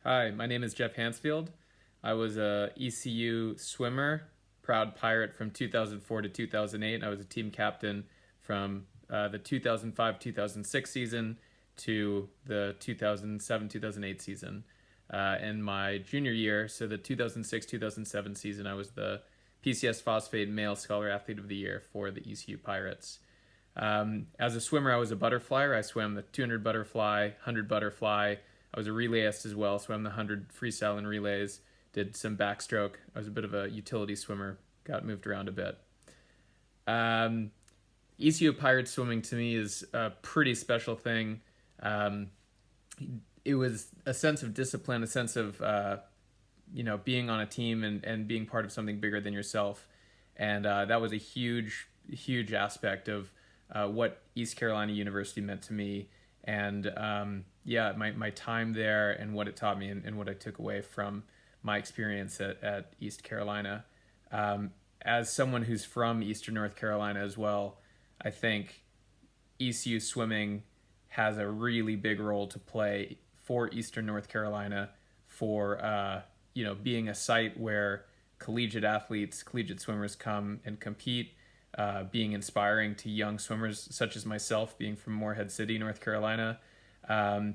Hi, my name is Geoff Handsfield. I was a ECU swimmer, proud pirate from 2004 to 2008. I was a team captain from the 2005-2006 season to the 2007-2008 season. In my junior year, so the 2006-2007 season, I was the PCS Phosphate Male Scholar Athlete of the Year for the ECU Pirates. As a swimmer, I was a butterflyer. I swam the 200 butterfly, 100 butterfly. I was a relayist as well, swam the 100 freestyle and relays, did some backstroke. I was a bit of a utility swimmer, got moved around a bit. ECU Pirate swimming to me is a pretty special thing. It was a sense of discipline, a sense of being on a team and being part of something bigger than yourself. And that was a huge aspect of what East Carolina University meant to me. And my time there and what it taught me and what I took away from my experience at East Carolina. As someone who's from Eastern North Carolina as well, I think ECU Swimming has a really big role to play for Eastern North Carolina for being a site where collegiate athletes, collegiate swimmers come and compete, being inspiring to young swimmers such as myself, being from Morehead City, North Carolina. I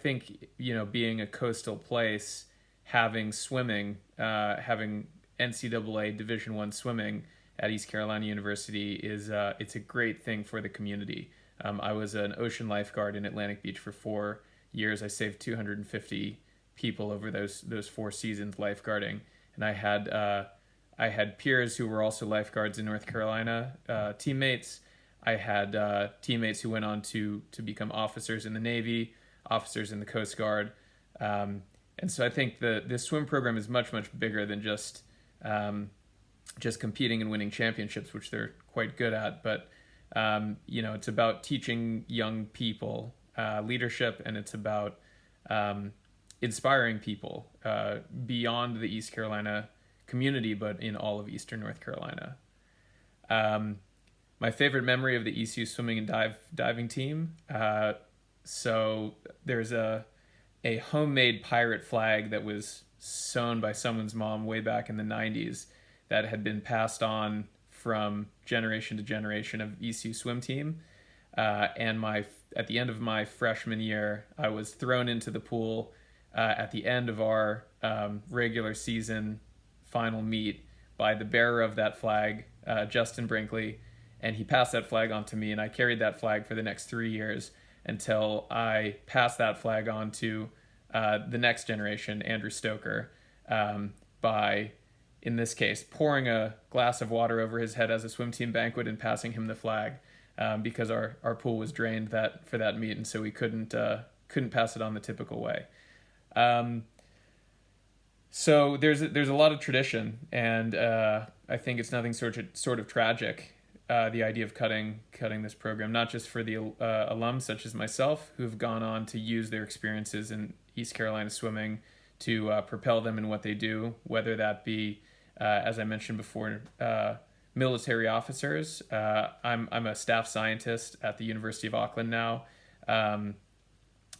think, being a coastal place, having swimming, having NCAA Division I swimming at East Carolina University it's a great thing for the community. I was an ocean lifeguard in Atlantic Beach for 4 years. I saved 250 people over those 4 seasons lifeguarding, and I had peers who were also lifeguards in North Carolina, teammates. I had teammates who went on to become officers in the Navy, officers in the Coast Guard. And so I think this swim program is much bigger than just competing and winning championships, which they're quite good at. But, it's about teaching young people leadership, and it's about inspiring people beyond the East Carolina community, but in all of Eastern North Carolina. My favorite memory of the ECU swimming and diving team. So there's a homemade pirate flag that was sewn by someone's mom way back in the 90s that had been passed on from generation to generation of ECU swim team. And at the end of my freshman year, I was thrown into the pool at the end of our regular season final meet by the bearer of that flag, Justin Brinkley, and he passed that flag on to me, and I carried that flag for the next 3 years until I passed that flag on to the next generation, Andrew Stoker, by, in this case, pouring a glass of water over his head as a swim team banquet and passing him the flag, because our pool was drained for that meet, and so we couldn't pass it on the typical way. So there's a lot of tradition, and I think it's nothing sort of tragic, the idea of cutting this program, not just for the alums such as myself who've gone on to use their experiences in East Carolina swimming to propel them in what they do, whether that be, as I mentioned before, military officers. I'm a staff scientist at the University of Auckland now.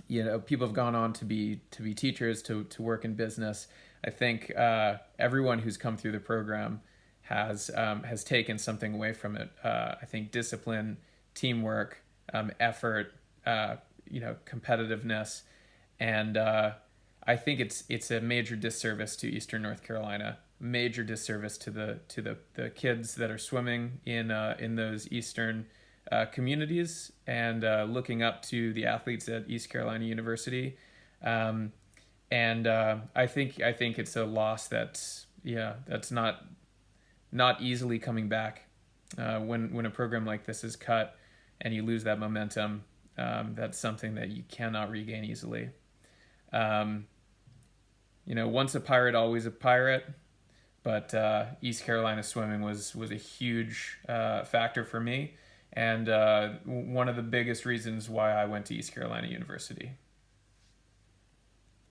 People have gone on to be teachers, to work in business. I think everyone who's come through the program has taken something away from it. I think discipline, teamwork, effort, competitiveness, and I think it's a major disservice to Eastern North Carolina, major disservice to the kids that are swimming in those Eastern communities, and looking up to the athletes at East Carolina University. I think it's a loss that's not easily coming back. When a program like this is cut and you lose that momentum, that's something that you cannot regain easily. Once a pirate, always a pirate. But East Carolina swimming was a huge factor for me, and one of the biggest reasons why I went to East Carolina University.